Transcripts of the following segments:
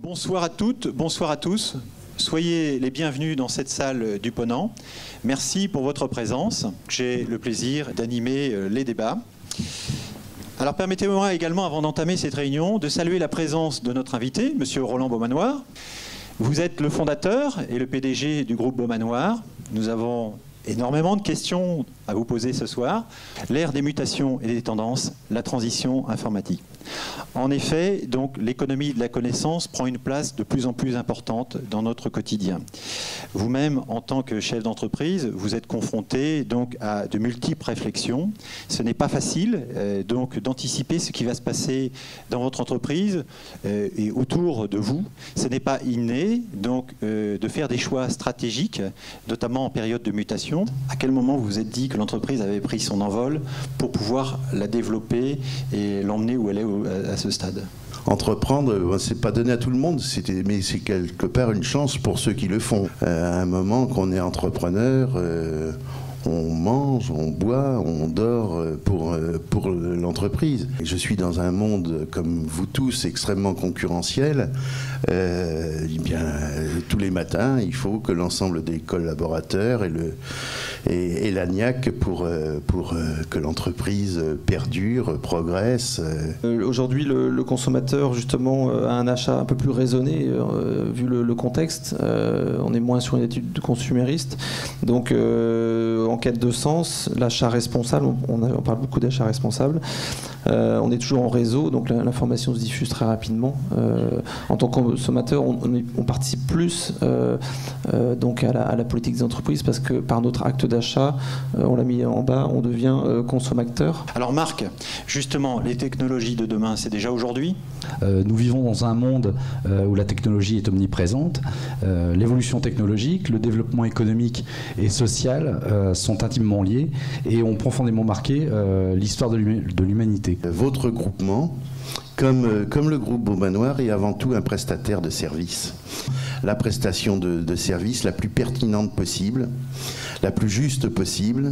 Bonsoir à toutes, bonsoir à tous. Soyez les bienvenus dans cette salle du Ponant. Merci pour votre présence. J'ai le plaisir d'animer les débats. Alors permettez-moi également, avant d'entamer cette réunion, de saluer la présence de notre invité, Monsieur Roland Beaumanoir. Vous êtes le fondateur et le PDG du groupe Beaumanoir. Nous avons énormément de questions à vous poser ce soir. L'ère des mutations et des tendances, la transition informatique. En effet, donc, l'économie de la connaissance prend une place de plus en plus importante dans notre quotidien. Vous-même, en tant que chef d'entreprise, vous êtes confronté donc à de multiples réflexions. Ce n'est pas facile donc d'anticiper ce qui va se passer dans votre entreprise et autour de vous. Ce n'est pas inné donc de faire des choix stratégiques, notamment en période de mutation. À quel moment vous vous êtes dit que l'entreprise avait pris son envol pour pouvoir la développer et l'emmener où elle est à ce stade? Entreprendre, c'est pas donné à tout le monde, mais c'est quelque part une chance pour ceux qui le font. À un moment qu'on est entrepreneur, on mange, on boit, on dort pour l'entreprise. Je suis dans un monde, comme vous tous, extrêmement concurrentiel. Tous les matins, il faut que l'ensemble des collaborateurs et la niaque pour que l'entreprise perdure, progresse. Aujourd'hui, le consommateur, justement, a un achat un peu plus raisonné, vu le contexte. On est moins sur une étude consumériste. Donc, en quête de sens, l'achat responsable, on parle beaucoup d'achat responsable. On est toujours en réseau, donc l'information se diffuse très rapidement. En tant que consommateur, on participe plus donc à la politique des entreprises parce que par notre acte d'achat, on l'a mis en bas, on devient consommateur. Alors Marc, justement, les technologies de demain, c'est déjà aujourd'hui ? Nous vivons dans un monde où la technologie est omniprésente. L'évolution technologique, le développement économique et social sont intimement liés et ont profondément marqué l'histoire de l'humanité. Votre groupement, comme le groupe Beaumanoir, est avant tout un prestataire de services. La prestation de services la plus pertinente possible, la plus juste possible,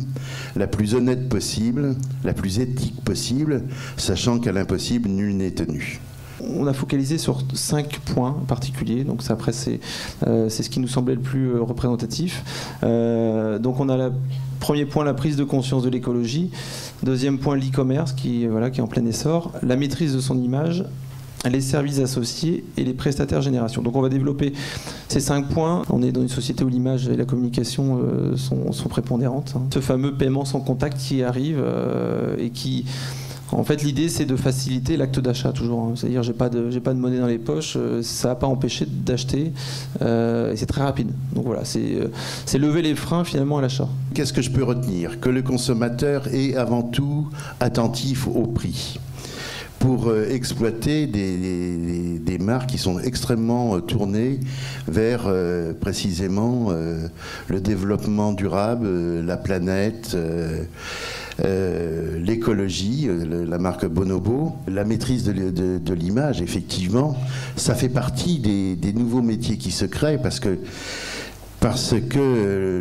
la plus honnête possible, la plus éthique possible, sachant qu'à l'impossible, nul n'est tenu. On a focalisé sur 5 points particuliers, donc ça, après c'est ce qui nous semblait le plus représentatif. Donc on a premier point, la prise de conscience de l'écologie. Deuxième point, l'e-commerce qui est en plein essor. La maîtrise de son image, les services associés et les prestataires génération. Donc on va développer ces 5 points. On est dans une société où l'image et la communication sont prépondérantes. Ce fameux paiement sans contact qui arrive et qui... En fait, l'idée, c'est de faciliter l'acte d'achat, toujours. C'est-à-dire, j'ai pas de monnaie dans les poches, ça n'a pas empêché d'acheter, et c'est très rapide. Donc voilà, c'est lever les freins, finalement, à l'achat. Qu'est-ce que je peux retenir? Que le consommateur est avant tout attentif au prix, pour exploiter des marques qui sont extrêmement tournées vers précisément le développement durable, la planète, l'écologie, la marque Bonobo, la maîtrise de l'image, effectivement, ça fait partie des nouveaux métiers qui se créent parce que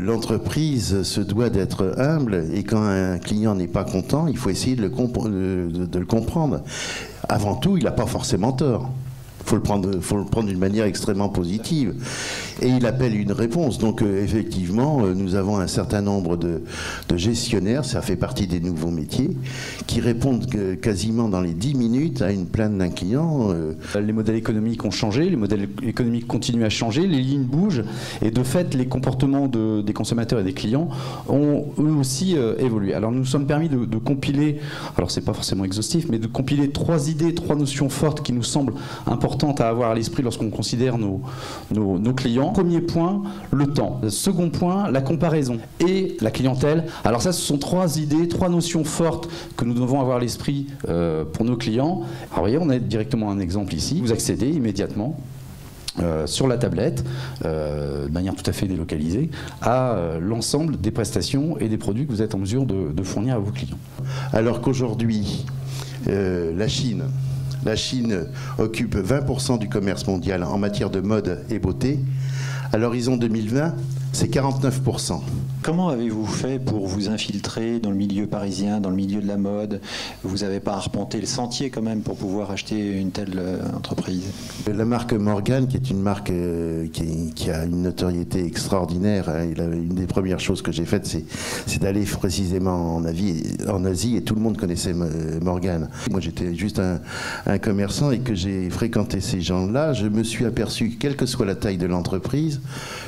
l'entreprise se doit d'être humble et quand un client n'est pas content, il faut essayer de le comprendre. Avant tout, il n'a pas forcément tort. Faut le prendre d'une manière extrêmement positive. Et il appelle une réponse. Donc effectivement, nous avons un certain nombre de gestionnaires, ça fait partie des nouveaux métiers, qui répondent quasiment dans les 10 minutes à une plainte d'un client. Les modèles économiques ont changé, les modèles économiques continuent à changer, les lignes bougent, et de fait, les comportements des consommateurs et des clients ont eux aussi évolué. Alors nous nous sommes permis de compiler, alors c'est pas forcément exhaustif, mais de compiler 3 idées, 3 notions fortes qui nous semblent importantes à avoir à l'esprit lorsqu'on considère nos clients. Premier point, le temps. Second point, la comparaison et la clientèle. Alors ça, ce sont 3 idées, 3 notions fortes que nous devons avoir à l'esprit pour nos clients. Alors vous voyez, on a directement un exemple ici. Vous accédez immédiatement sur la tablette, de manière tout à fait délocalisée, à l'ensemble des prestations et des produits que vous êtes en mesure de fournir à vos clients. Alors qu'aujourd'hui, la Chine occupe 20% du commerce mondial en matière de mode et beauté. À l'horizon 2020, c'est 49%. Comment avez-vous fait pour vous infiltrer dans le milieu parisien, dans le milieu de la mode? Vous n'avez pas arpenté le sentier quand même pour pouvoir acheter une telle entreprise? La marque Morgan, qui est une marque qui a une notoriété extraordinaire, hein, une des premières choses que j'ai faites, c'est d'aller précisément en Asie, et tout le monde connaissait Morgan. Moi, j'étais juste un commerçant, et que j'ai fréquenté ces gens-là, je me suis aperçu, quelle que soit la taille de l'entreprise,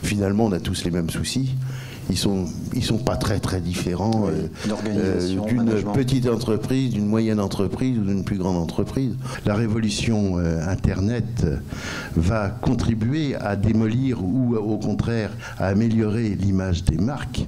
finalement, on a tous les mêmes soucis. Ils sont pas très différents d'une petite entreprise, d'une moyenne entreprise ou d'une plus grande entreprise. La révolution Internet va contribuer à démolir ou au contraire à améliorer l'image des marques.